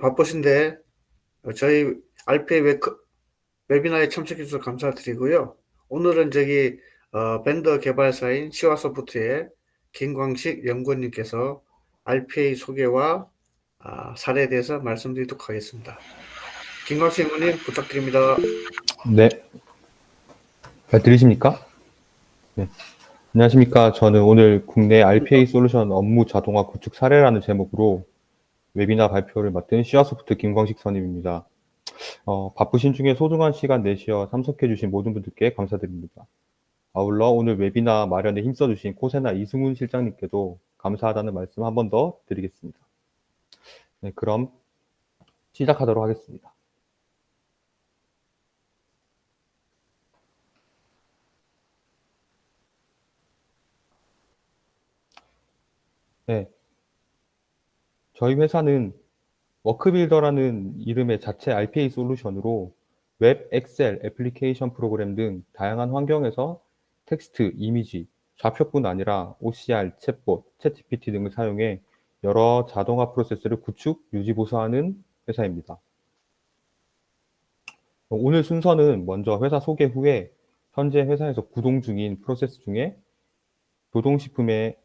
바쁘신데 저희 RPA 웨비나에 참석해 주셔서 감사드리고요. 오늘은 밴더 개발사인 시와소프트의 김광식 연구원님께서 RPA 소개와 사례에 대해서 말씀드리도록 하겠습니다. 김광식 연구원님 부탁드립니다. 네, 잘 들리십니까? 네. 안녕하십니까. 저는 오늘 국내 RPA 솔루션 업무 자동화 구축 사례라는 제목으로 웨비나 발표를 맡은 시와소프트 김광식 선임입니다. 바쁘신 중에 소중한 시간 내시어 참석해주신 모든 분들께 감사드립니다. 아울러 오늘 웨비나 마련에 힘써주신 코세나 이승훈 실장님께도 감사하다는 말씀 한 번 더 드리겠습니다. 네, 그럼 시작하도록 하겠습니다. 네, 저희 회사는 워크빌더라는 이름의 자체 RPA 솔루션으로 웹, 엑셀, 애플리케이션 프로그램 등 다양한 환경에서 텍스트, 이미지, 좌표뿐 아니라 OCR, 챗봇, 챗GPT 등을 사용해 여러 자동화 프로세스를 구축, 유지, 보수하는 회사입니다. 오늘 순서는 먼저 회사 소개 후에 현재 회사에서 구동 중인 프로세스 중에 교동식품의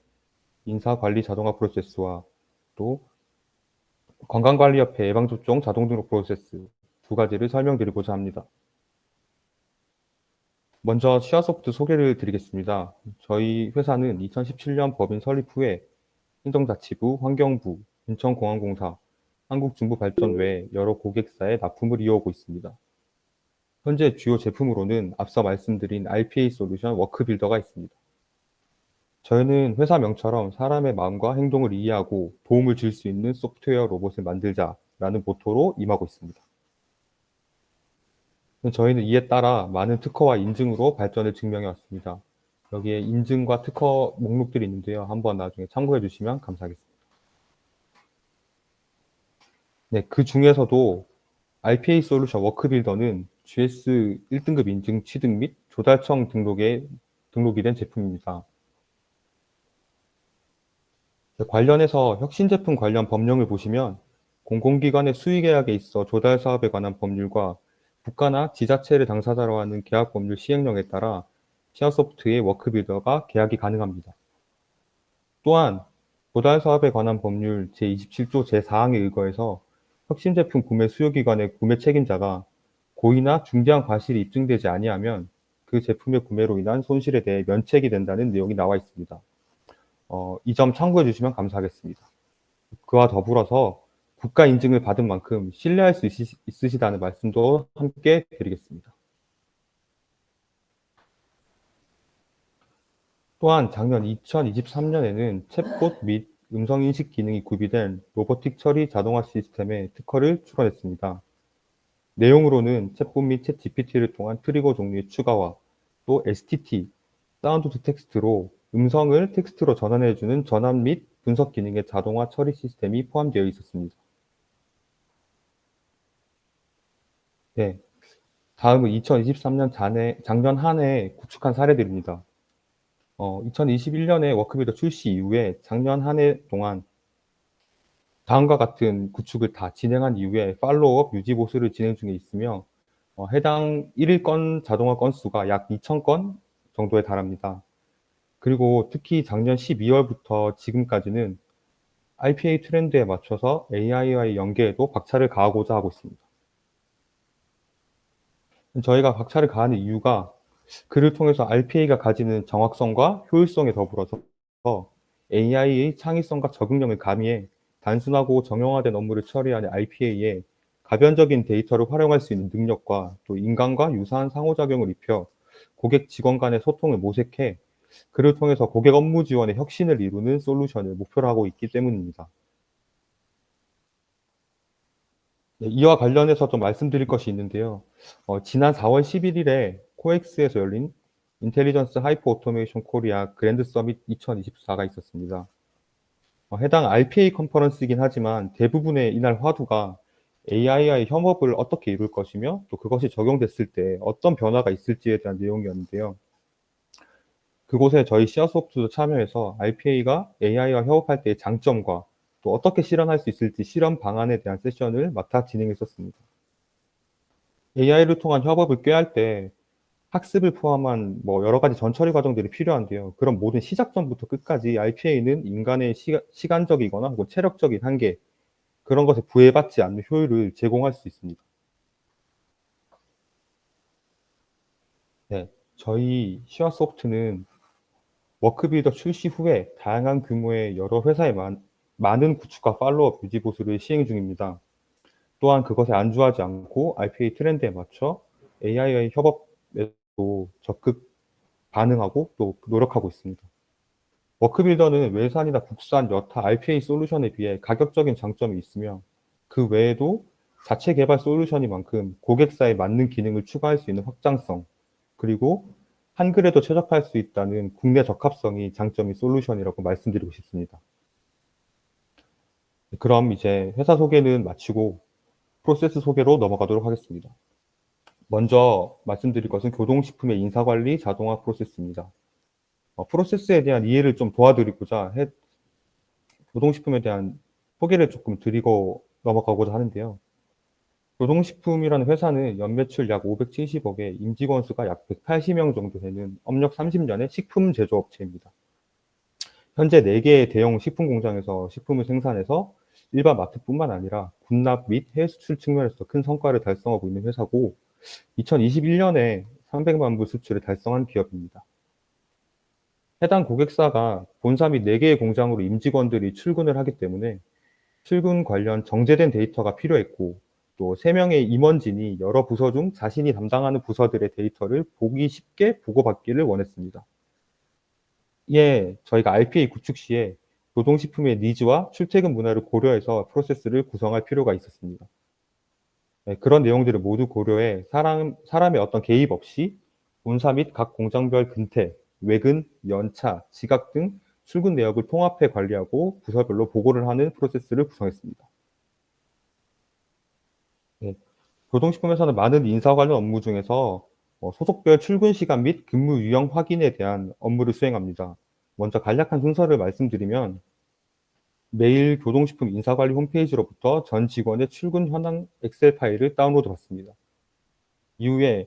인사관리 자동화 프로세스와 또 건강관리협회 예방접종 자동등록 프로세스 두 가지를 설명드리고자 합니다. 먼저 시와소프트 소개를 드리겠습니다. 저희 회사는 2017년 법인 설립 후에 행정자치부, 환경부, 인천공항공사, 한국중부발전 외 여러 고객사에 납품을 이어오고 있습니다. 현재 주요 제품으로는 앞서 말씀드린 RPA 솔루션 워크빌더가 있습니다. 저희는 회사 명처럼 사람의 마음과 행동을 이해하고 도움을 줄 수 있는 소프트웨어 로봇을 만들자라는 모토로 임하고 있습니다. 저희는 이에 따라 많은 특허와 인증으로 발전을 증명해 왔습니다. 여기에 인증과 특허 목록들이 있는데요. 한번 나중에 참고해 주시면 감사하겠습니다. 네, 그 중에서도 RPA 솔루션 워크빌더는 GS 1등급 인증 취득 및 조달청 등록이 된 제품입니다. 관련해서 혁신 제품 관련 법령을 보시면 공공기관의 수의계약에 있어 조달 사업에 관한 법률과 국가나 지자체를 당사자로 하는 계약 법률 시행령에 따라 시와소프트의 워크빌더가 계약이 가능합니다. 또한 조달 사업에 관한 법률 제27조 제4항에 의거해서 혁신 제품 구매 수요기관의 구매 책임자가 고의나 중대한 과실이 입증되지 아니하면 그 제품의 구매로 인한 손실에 대해 면책이 된다는 내용이 나와 있습니다. 이 점 참고해 주시면 감사하겠습니다. 그와 더불어서 국가 인증을 받은 만큼 신뢰할 수 있으시다는 말씀도 함께 드리겠습니다. 또한 작년 2023년에는 챗봇 및 음성인식 기능이 구비된 로보틱 처리 자동화 시스템의 특허를 출원했습니다. 내용으로는 챗봇 및 챗 GPT를 통한 트리거 종류의 추가와 또 STT, 사운드 투 텍스트로 음성을 텍스트로 전환해주는 전환 및 분석 기능의 자동화 처리 시스템이 포함되어 있었습니다. 네, 다음은 2023년 작년 한 해 구축한 사례들입니다. 2021년에 워크빌더 출시 이후에 작년 한 해 동안 다음과 같은 구축을 다 진행한 이후에 팔로우업 유지 보수를 진행 중에 있으며 해당 1일 건 자동화 건수가 약 2,000건 정도에 달합니다. 그리고 특히 작년 12월부터 지금까지는 RPA 트렌드에 맞춰서 AI와의 연계에도 박차를 가하고자 하고 있습니다. 저희가 박차를 가하는 이유가 그를 통해서 RPA가 가지는 정확성과 효율성에 더불어서 AI의 창의성과 적응력을 가미해 단순하고 정형화된 업무를 처리하는 RPA에 가변적인 데이터를 활용할 수 있는 능력과 또 인간과 유사한 상호작용을 입혀 고객 직원 간의 소통을 모색해 그를 통해서 고객 업무 지원의 혁신을 이루는 솔루션을 목표로 하고 있기 때문입니다. 네, 이와 관련해서 좀 말씀드릴 것이 있는데요. 지난 4월 11일에 코엑스에서 열린 인텔리전스 하이퍼 오토메이션 코리아 그랜드 서밋 2024가 있었습니다. 해당 RPA 컨퍼런스이긴 하지만 대부분의 이날 화두가 AI와의 협업을 어떻게 이룰 것이며 또 그것이 적용됐을 때 어떤 변화가 있을지에 대한 내용이었는데요. 그곳에 저희 시어소프트도 참여해서 RPA가 AI와 협업할 때의 장점과 또 어떻게 실현할 수 있을지 실험 방안에 대한 세션을 맡아 진행했었습니다. AI를 통한 협업을 꾀할 때 학습을 포함한 여러 가지 전처리 과정들이 필요한데요. 그럼 모든 시작점부터 끝까지 RPA는 인간의 시간적이거나 혹은 체력적인 한계, 그런 것에 부해받지 않는 효율을 제공할 수 있습니다. 네, 저희 시와소프트는 워크빌더 출시 후에 다양한 규모의 여러 회사에 많은 구축과 팔로업 유지 보수를 시행 중입니다. 또한 그것에 안주하지 않고 RPA 트렌드에 맞춰 AI와의 협업에도 적극 반응하고 또 노력하고 있습니다. 워크빌더는 외산이나 국산 여타 RPA 솔루션에 비해 가격적인 장점이 있으며 그 외에도 자체 개발 솔루션이만큼 고객사에 맞는 기능을 추가할 수 있는 확장성, 그리고 한글에도 최적화할 수 있다는 국내 적합성이 장점인 솔루션이라고 말씀드리고 싶습니다. 그럼 이제 회사 소개는 마치고 프로세스 소개로 넘어가도록 하겠습니다. 먼저 말씀드릴 것은 교동식품의 인사관리 자동화 프로세스입니다. 프로세스에 대한 이해를 좀 도와드리고자 교동식품에 대한 소개를 조금 드리고 넘어가고자 하는데요. 교동식품이라는 회사는 연매출 약 570억에 임직원 수가 약 180명 정도 되는 업력 30년의 식품 제조업체입니다. 현재 4개의 대형 식품 공장에서 식품을 생산해서 일반 마트뿐만 아니라 군납 및 해외 수출 측면에서 큰 성과를 달성하고 있는 회사고 2021년에 300만 불 수출을 달성한 기업입니다. 해당 고객사가 본사 및 4개의 공장으로 임직원들이 출근을 하기 때문에 출근 관련 정제된 데이터가 필요했고 또 3명의 임원진이 여러 부서 중 자신이 담당하는 부서들의 데이터를 보기 쉽게 보고받기를 원했습니다. 이에 저희가 RPA 구축 시에 노동식품의 니즈와 출퇴근 문화를 고려해서 프로세스를 구성할 필요가 있었습니다. 네, 그런 내용들을 모두 고려해 사람의 어떤 개입 없이 본사 및 각 공장별 근태, 외근, 연차, 지각 등 출근 내역을 통합해 관리하고 부서별로 보고를 하는 프로세스를 구성했습니다. 네, 교동식품에서는 많은 인사 관련 업무 중에서 소속별 출근 시간 및 근무 유형 확인에 대한 업무를 수행합니다. 먼저 간략한 순서를 말씀드리면 매일 교동식품 인사관리 홈페이지로부터 전 직원의 출근 현황 엑셀 파일을 다운로드 받습니다. 이후에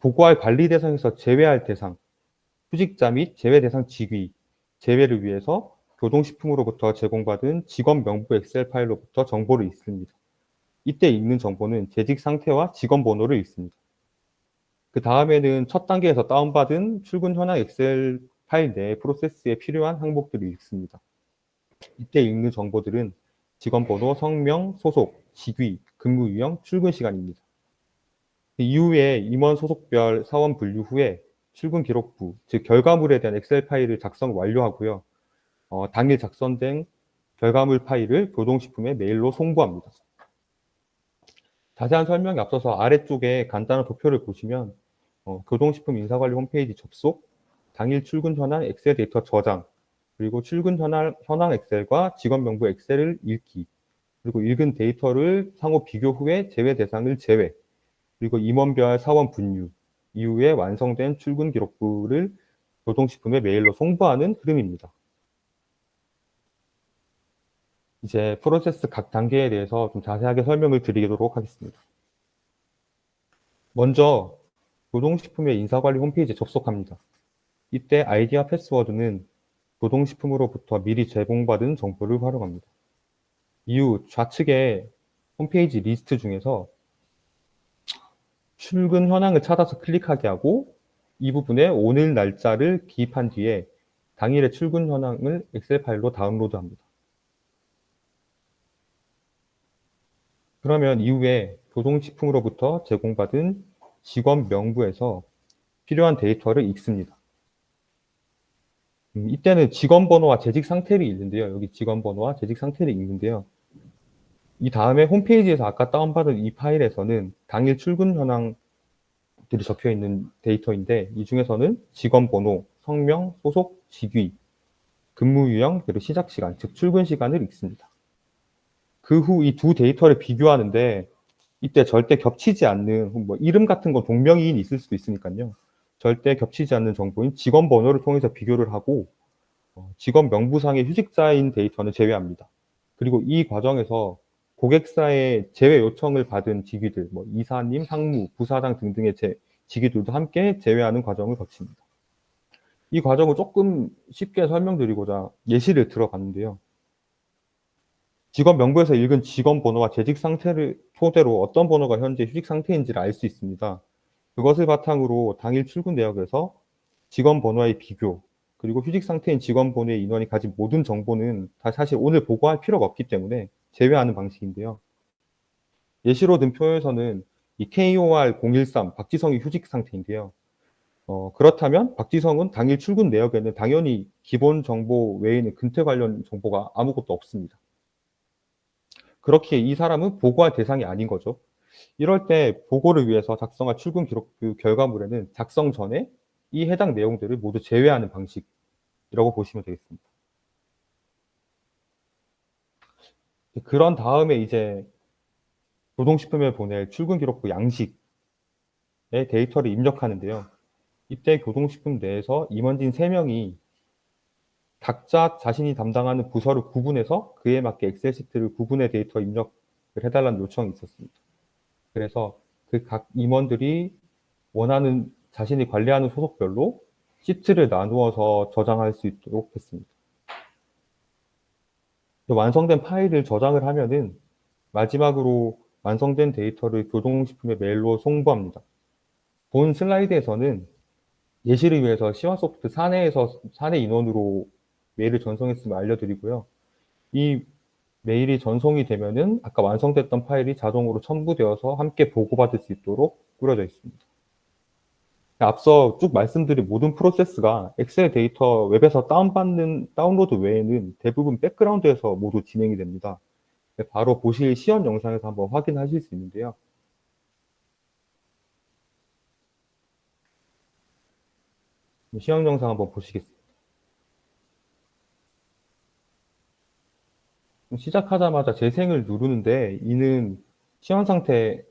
보고할 관리 대상에서 제외할 대상, 휴직자 및 제외 대상 직위, 제외를 위해서 교동식품으로부터 제공받은 직원 명부 엑셀 파일로부터 정보를 읽습니다. 이때 읽는 정보는 재직 상태와 직원 번호를 읽습니다. 그 다음에는 첫 단계에서 다운받은 출근 현황 엑셀 파일 내 프로세스에 필요한 항목들을 읽습니다. 이때 읽는 정보들은 직원 번호, 성명, 소속, 직위, 근무 유형, 출근 시간입니다. 이후에 임원 소속별 사원 분류 후에 출근 기록부, 즉 결과물에 대한 엑셀 파일을 작성 완료하고요. 당일 작성된 결과물 파일을 교동식품에 메일로 송부합니다. 자세한 설명에 앞서서 아래쪽에 간단한 도표를 보시면 교동식품 인사관리 홈페이지 접속, 당일 출근 현황 엑셀 데이터 저장, 그리고 출근 현황 엑셀과 직원 명부 엑셀을 읽기, 그리고 읽은 데이터를 상호 비교 후에 제외 대상을 제외, 그리고 임원별 사원 분류, 이후에 완성된 출근 기록부를 교동식품에 메일로 송부하는 흐름입니다. 이제 프로세스 각 단계에 대해서 좀 자세하게 설명을 드리도록 하겠습니다. 먼저 교동식품의 인사관리 홈페이지에 접속합니다. 이때 아이디와 패스워드는 교동식품으로부터 미리 제공받은 정보를 활용합니다. 이후 좌측에 홈페이지 리스트 중에서 출근 현황을 찾아서 클릭하게 하고 이 부분에 오늘 날짜를 기입한 뒤에 당일의 출근 현황을 엑셀 파일로 다운로드합니다. 그러면 이후에 교동식품으로부터 제공받은 직원 명부에서 필요한 데이터를 읽습니다. 이때는 직원 번호와 재직 상태를 읽는데요. 여기 직원 번호와 재직 상태를 읽는데요. 이 다음에 홈페이지에서 아까 다운받은 이 파일에서는 당일 출근 현황들이 적혀 있는 데이터인데 이 중에서는 직원 번호, 성명, 소속, 직위, 근무 유형, 그리고 시작 시간, 즉 출근 시간을 읽습니다. 그 후 이 두 데이터를 비교하는데 이때 절대 겹치지 않는 이름 같은 건 동명이인이 있을 수도 있으니까요. 절대 겹치지 않는 정보인 직원 번호를 통해서 비교를 하고 직원 명부상의 휴직자인 데이터는 제외합니다. 그리고 이 과정에서 고객사의 제외 요청을 받은 직위들, 뭐 이사님, 상무, 부사장 등등의 직위들도 함께 제외하는 과정을 거칩니다. 이 과정을 조금 쉽게 설명드리고자 예시를 들어봤는데요. 직원 명부에서 읽은 직원 번호와 재직 상태를 토대로 어떤 번호가 현재 휴직 상태인지를 알 수 있습니다. 그것을 바탕으로 당일 출근 내역에서 직원 번호와의 비교, 그리고 휴직 상태인 직원 번호의 인원이 가진 모든 정보는 다 사실 오늘 보고할 필요가 없기 때문에 제외하는 방식인데요. 예시로 든 표에서는 이 KOR013 박지성이 휴직 상태인데요. 그렇다면 박지성은 당일 출근 내역에는 당연히 기본 정보 외에는 근태 관련 정보가 아무것도 없습니다. 그렇기에 이 사람은 보고할 대상이 아닌 거죠. 이럴 때 보고를 위해서 작성할 출근 기록 그 결과물에는 작성 전에 이 해당 내용들을 모두 제외하는 방식이라고 보시면 되겠습니다. 그런 다음에 이제 노동식품에 보낼 출근 기록부 양식에 데이터를 입력하는데요. 이때 교동식품 내에서 임원진 3명이 각자 자신이 담당하는 부서를 구분해서 그에 맞게 엑셀 시트를 구분해 데이터 입력을 해달라는 요청이 있었습니다. 그래서 그 각 임원들이 원하는 자신이 관리하는 소속별로 시트를 나누어서 저장할 수 있도록 했습니다. 완성된 파일을 저장을 하면은 마지막으로 완성된 데이터를 교동식품의 메일로 송부합니다. 본 슬라이드에서는 예시를 위해서 시와소프트 사내 인원으로 메일을 전송했음을 알려드리고요. 이 메일이 전송이 되면은 아까 완성됐던 파일이 자동으로 첨부되어서 함께 보고받을 수 있도록 꾸려져 있습니다. 앞서 쭉 말씀드린 모든 프로세스가 엑셀 데이터 웹에서 다운로드 외에는 대부분 백그라운드에서 모두 진행이 됩니다. 바로 보실 시연 영상에서 한번 확인하실 수 있는데요. 시연 영상 한번 보시겠습니다. 시작하자마자 재생을 누르는데 이는 시연 상태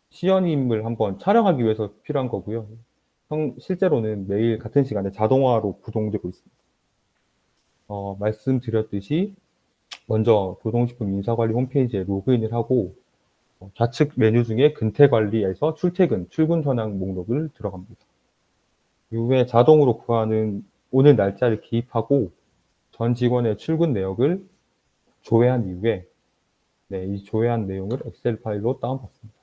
시연임을 한번 촬영하기 위해서 필요한 거고요. 실제로는 매일 같은 시간에 자동화로 구동되고 있습니다. 말씀드렸듯이 먼저 교동식품 인사관리 홈페이지에 로그인을 하고 좌측 메뉴 중에 근태관리에서 출퇴근, 출근 현황 목록을 들어갑니다. 이후에 자동으로 구하는 오늘 날짜를 기입하고 전 직원의 출근 내역을 조회한 이후에 이 조회한 내용을 엑셀 파일로 다운받습니다.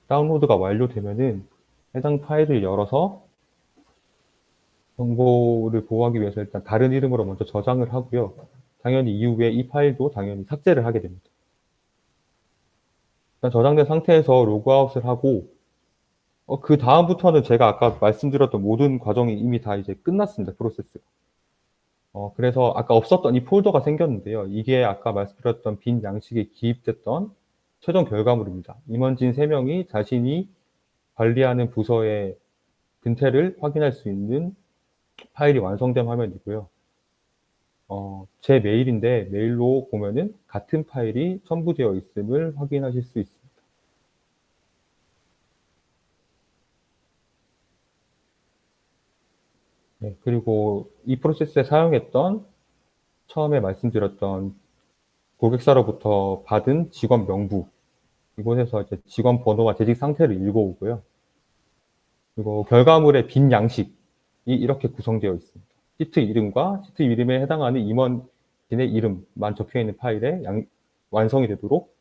다운로드가 완료되면은 해당 파일을 열어서 정보를 보호하기 위해서 일단 다른 이름으로 먼저 저장을 하고요. 당연히 이후에 이 파일도 당연히 삭제를 하게 됩니다. 일단 저장된 상태에서 로그아웃을 하고 그 다음부터는 제가 아까 말씀드렸던 모든 과정이 이미 다 이제 끝났습니다. 프로세스가. 그래서 아까 없었던 이 폴더가 생겼는데요. 이게 아까 말씀드렸던 빈 양식에 기입됐던 최종 결과물입니다. 임원진 3명이 자신이 관리하는 부서의 근태를 확인할 수 있는 파일이 완성된 화면이고요. 제 메일인데 메일로 보면은 같은 파일이 첨부되어 있음을 확인하실 수 있습니다. 그리고 이 프로세스에 사용했던 처음에 말씀드렸던 고객사로부터 받은 직원 명부, 이곳에서 이제 직원 번호와 재직 상태를 읽어오고요. 그리고 결과물의 빈 양식이 이렇게 구성되어 있습니다. 시트 이름과 시트 이름에 해당하는 임원진의 이름만 적혀 있는 파일에 완성이 되도록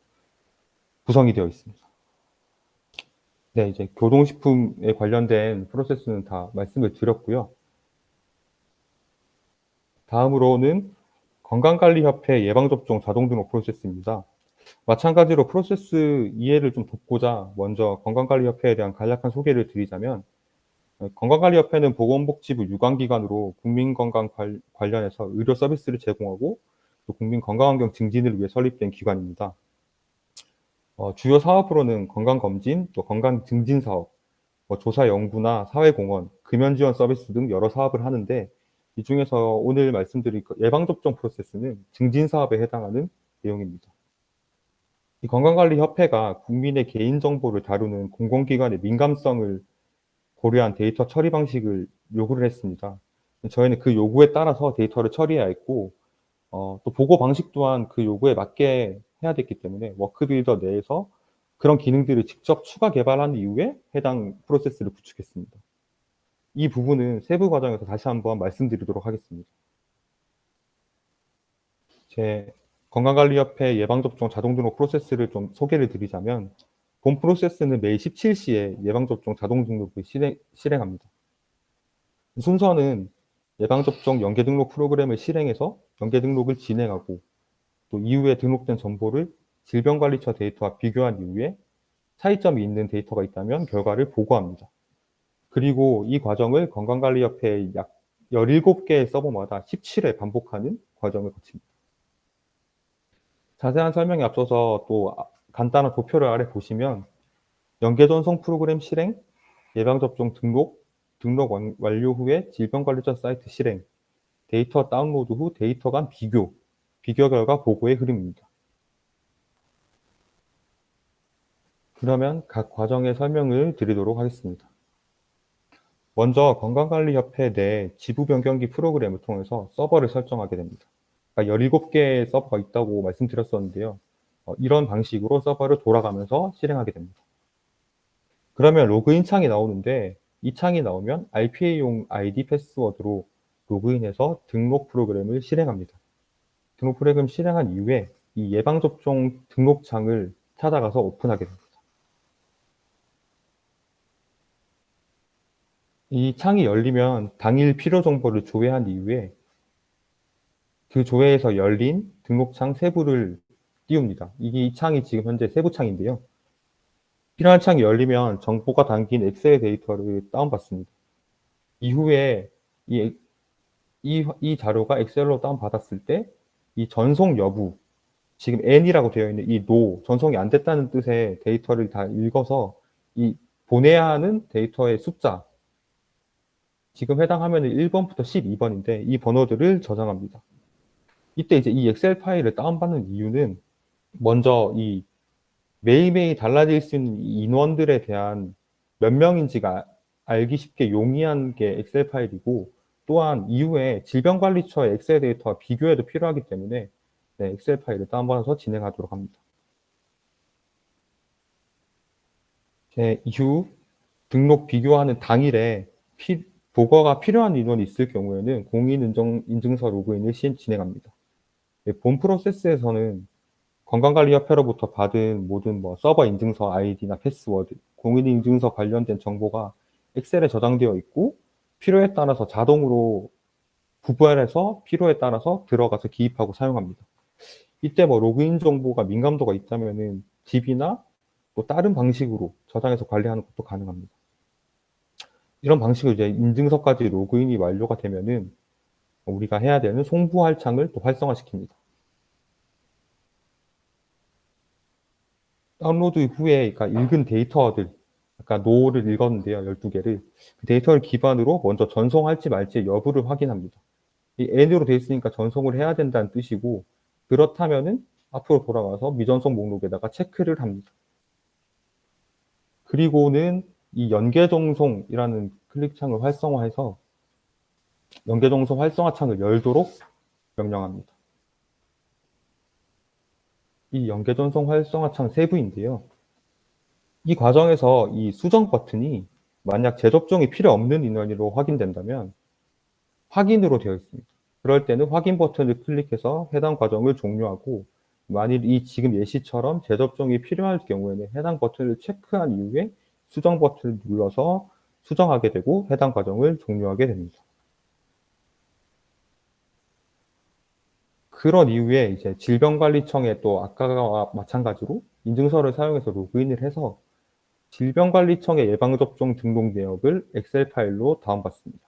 구성이 되어 있습니다. 이제 교동식품에 관련된 프로세스는 다 말씀을 드렸고요. 다음으로는 건강관리협회 예방접종 자동등록 프로세스입니다. 마찬가지로 프로세스 이해를 좀 돕고자 먼저 건강관리협회에 대한 간략한 소개를 드리자면 건강관리협회는 보건복지부 유관기관으로 국민건강 관련해서 의료 서비스를 제공하고 또 국민건강환경 증진을 위해 설립된 기관입니다. 주요 사업으로는 건강검진, 또 건강증진사업, 조사 연구나 사회공헌, 금연지원 서비스 등 여러 사업을 하는데 이 중에서 오늘 말씀드릴 예방접종 프로세스는 증진사업에 해당하는 내용입니다. 이 건강관리협회가 국민의 개인정보를 다루는 공공기관의 민감성을 고려한 데이터 처리 방식을 요구를 했습니다. 저희는 그 요구에 따라서 데이터를 처리해야 했고, 또 보고 방식 또한 그 요구에 맞게 해야 됐기 때문에 워크빌더 내에서 그런 기능들을 직접 추가 개발한 이후에 해당 프로세스를 구축했습니다. 이 부분은 세부 과정에서 다시 한번 말씀드리도록 하겠습니다. 제 건강관리협회 예방접종 자동등록 프로세스를 좀 소개를 드리자면, 본 프로세스는 매일 17시에 예방접종 자동등록을 실행합니다. 순서는 예방접종 연계등록 프로그램을 실행해서 연계등록을 진행하고, 또 이후에 등록된 정보를 질병관리처 데이터와 비교한 이후에 차이점이 있는 데이터가 있다면 결과를 보고합니다. 그리고 이 과정을 건강관리협회의 약 17개의 서버마다 17회 반복하는 과정을 거칩니다. 자세한 설명에 앞서서 또 간단한 도표를 아래 보시면 연계전송 프로그램 실행, 예방접종 등록, 등록 완료 후에 질병관리처 사이트 실행, 데이터 다운로드 후 데이터 간 비교, 비교 결과 보고의 흐름입니다. 그러면 각 과정의 설명을 드리도록 하겠습니다. 먼저 건강관리협회 내 지부 변경기 프로그램을 통해서 서버를 설정하게 됩니다. 그러니까 17개의 서버가 있다고 말씀드렸었는데요. 이런 방식으로 서버를 돌아가면서 실행하게 됩니다. 그러면 로그인 창이 나오는데, 이 창이 나오면 RPA용 아이디 패스워드로 로그인해서 등록 프로그램을 실행합니다. 등록 프로그램 실행한 이후에 이 예방접종 등록창을 찾아가서 오픈하게 됩니다. 이 창이 열리면 당일 필요 정보를 조회한 이후에 그 조회에서 열린 등록창 세부를 띄웁니다. 이 창이 지금 현재 세부 창인데요. 필요한 창이 열리면 정보가 담긴 엑셀 데이터를 다운받습니다. 이후에 이 자료가 엑셀로 다운받았을 때 이 전송 여부, 지금 N이라고 되어 있는 이 NO, 전송이 안 됐다는 뜻의 데이터를 다 읽어서 이 보내야 하는 데이터의 숫자, 지금 해당 화면은 1번부터 12번인데 이 번호들을 저장합니다. 이때 이제 이 엑셀 파일을 다운받는 이유는, 먼저 이 매일매일 달라질 수 있는 인원들에 대한 몇 명인지가 알기 쉽게 용이한 게 엑셀 파일이고, 또한 이후에 질병관리처의 엑셀 데이터와 비교해도 필요하기 때문에 엑셀 파일을 다운받아서 진행하도록 합니다. 이후 등록 비교하는 당일에 보고가 필요한 인원이 있을 경우에는 공인인증서 로그인을 진행합니다. 본 프로세스에서는 건강관리협회로부터 받은 모든 서버 인증서 아이디나 패스워드, 공인인증서 관련된 정보가 엑셀에 저장되어 있고, 필요에 따라서 자동으로 구별해서 필요에 따라서 들어가서 기입하고 사용합니다. 이때 로그인 정보가 민감도가 있다면은 DB나 또 다른 방식으로 저장해서 관리하는 것도 가능합니다. 이런 방식으로 이제 인증서까지 로그인이 완료가 되면은 우리가 해야 되는 송부할 창을 또 활성화시킵니다. 다운로드 후에 그러니까 읽은 데이터들, 아까 노를 읽었는데요. 12개를. 그 데이터를 기반으로 먼저 전송할지 말지 여부를 확인합니다. 이 N으로 되어 있으니까 전송을 해야 된다는 뜻이고, 그렇다면은 앞으로 돌아가서 미전송 목록에다가 체크를 합니다. 그리고는 이 연계전송이라는 클릭창을 활성화해서 연계전송 활성화 창을 열도록 명령합니다. 이 연계전송 활성화 창 세부인데요. 이 과정에서 이 수정 버튼이 만약 재접종이 필요 없는 인원으로 확인된다면 확인으로 되어 있습니다. 그럴 때는 확인 버튼을 클릭해서 해당 과정을 종료하고, 만일 이 지금 예시처럼 재접종이 필요할 경우에는 해당 버튼을 체크한 이후에 수정 버튼을 눌러서 수정하게 되고 해당 과정을 종료하게 됩니다. 그런 이후에 이제 질병관리청에 또 아까와 마찬가지로 인증서를 사용해서 로그인을 해서 질병관리청의 예방접종 등록 내역을 엑셀 파일로 다운받습니다.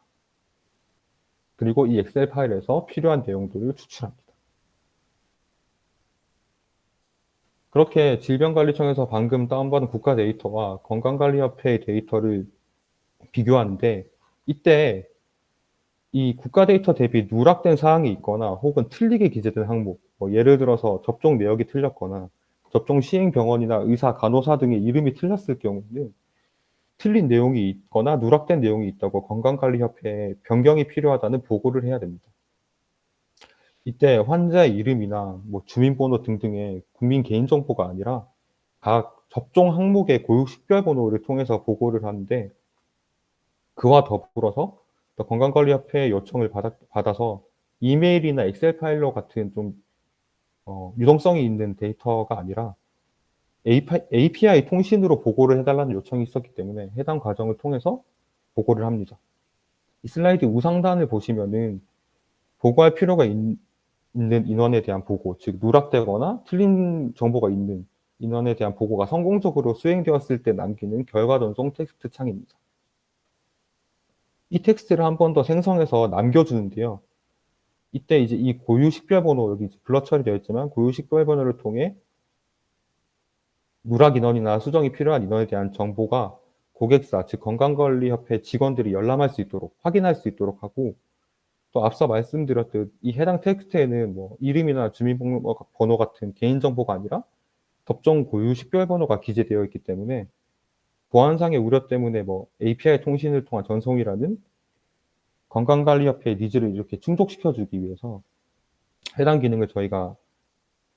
그리고 이 엑셀 파일에서 필요한 내용들을 추출합니다. 그렇게 질병관리청에서 방금 다운받은 국가 데이터와 건강관리협회의 데이터를 비교하는데, 이때 이 국가 데이터 대비 누락된 사항이 있거나 혹은 틀리게 기재된 항목, 예를 들어서 접종 내역이 틀렸거나 접종 시행 병원이나 의사, 간호사 등의 이름이 틀렸을 경우는 틀린 내용이 있거나 누락된 내용이 있다고 건강관리협회에 변경이 필요하다는 보고를 해야 됩니다. 이때 환자의 이름이나 뭐 주민번호 등등의 국민 개인정보가 아니라 각 접종 항목의 고유 식별번호를 통해서 보고를 하는데, 그와 더불어서 또 건강관리협회의 요청을 받아서 이메일이나 엑셀 파일로 같은 좀 유동성이 있는 데이터가 아니라 API 통신으로 보고를 해 달라는 요청이 있었기 때문에 해당 과정을 통해서 보고를 합니다. 이 슬라이드 우상단을 보시면은 보고할 필요가 있는 인원에 대한 보고, 즉 누락되거나 틀린 정보가 있는 인원에 대한 보고가 성공적으로 수행되었을 때 남기는 결과 전송 텍스트 창입니다. 이 텍스트를 한 번 더 생성해서 남겨주는데요. 이때 이제 이 고유 식별번호, 여기 블러 처리되어 있지만 고유 식별번호를 통해 누락 인원이나 수정이 필요한 인원에 대한 정보가 고객사, 즉 건강관리협회 직원들이 열람할 수 있도록, 확인할 수 있도록 하고, 또 앞서 말씀드렸듯 이 해당 텍스트에는 뭐 이름이나 주민번호 같은 개인정보가 아니라 접종 고유 식별번호가 기재되어 있기 때문에 보안상의 우려 때문에 뭐 API 통신을 통한 전송이라는 건강관리협회의 니즈를 이렇게 충족시켜 주기 위해서 해당 기능을 저희가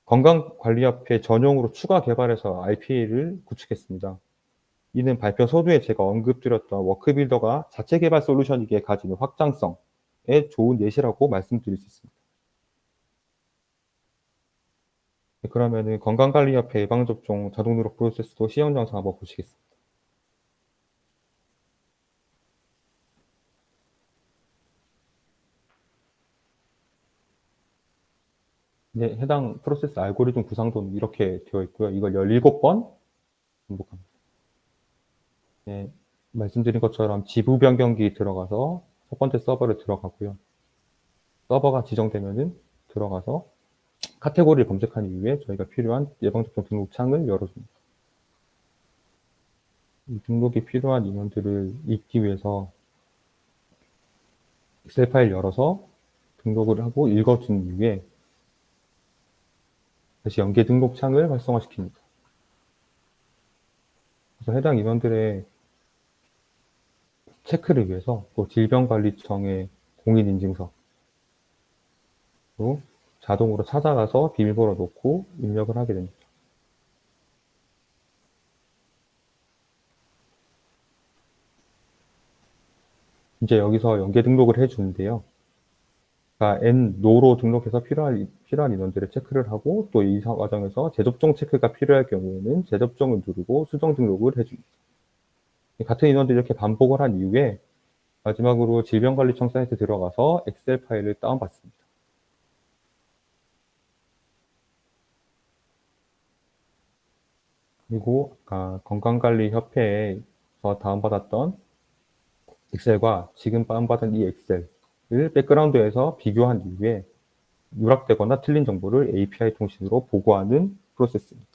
건강관리협회 전용으로 추가 개발해서 RPA를 구축했습니다. 이는 발표 서두에 제가 언급드렸던 워크빌더가 자체 개발 솔루션이기에 가지는 확장성의 좋은 예시라고 말씀드릴 수 있습니다. 네, 그러면은 건강관리협회 예방접종 자동누락 프로세스도 시험 영상 한번 보시겠습니다. 네, 해당 프로세스 알고리즘 구상도는 이렇게 되어 있고요. 이걸 17번 반복합니다. 네, 말씀드린 것처럼 지부 변경기 들어가서 첫 번째 서버를 들어가고요. 서버가 지정되면은 들어가서 카테고리를 검색한 이후에 저희가 필요한 예방접종 등록 창을 열어줍니다. 이 등록이 필요한 인원들을 읽기 위해서 엑셀 파일 열어서 등록을 하고 읽어준 이후에 다시 연계 등록 창을 활성화시킵니다. 그래서 해당 인원들의 체크를 위해서 또 질병관리청의 공인인증서로 자동으로 찾아가서 비밀번호 넣고 입력을 하게 됩니다. 이제 여기서 연계 등록을 해주는데요. 그러니까 N노로 등록해서 필요한 인원들을 체크를 하고, 또 이 과정에서 재접종 체크가 필요할 경우에는 재접종을 누르고 수정 등록을 해줍니다. 같은 인원들이 이렇게 반복을 한 이후에 마지막으로 질병관리청 사이트 들어가서 엑셀 파일을 다운받습니다. 그리고 아까 건강관리협회에서 다운받았던 엑셀과 지금 다운받은 이 엑셀을 백그라운드에서 비교한 이후에 누락되거나 틀린 정보를 API 통신으로 보고하는 프로세스입니다.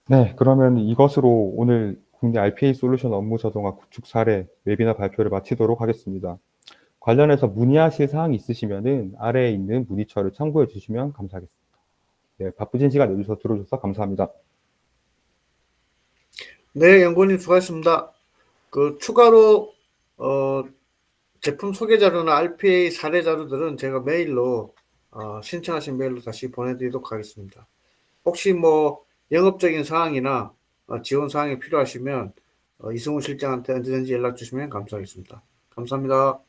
네, 그러면 이것으로 오늘 국내 RPA 솔루션 업무 자동화 구축 사례 웨비나 발표를 마치도록 하겠습니다. 관련해서 문의하실 사항이 있으시면은 아래에 있는 문의처를 참고해 주시면 감사하겠습니다. 네, 바쁘신 시간 내주셔서 들어주셔서 감사합니다. 네, 연구원님 수고하셨습니다. 추가로 제품 소개 자료나 RPA 사례 자료들은 제가 메일로 신청하신 메일로 다시 보내드리도록 하겠습니다. 혹시 뭐 영업적인 사항이나 지원 사항이 필요하시면 이승훈 실장한테 언제든지 연락 주시면 감사하겠습니다. 감사합니다.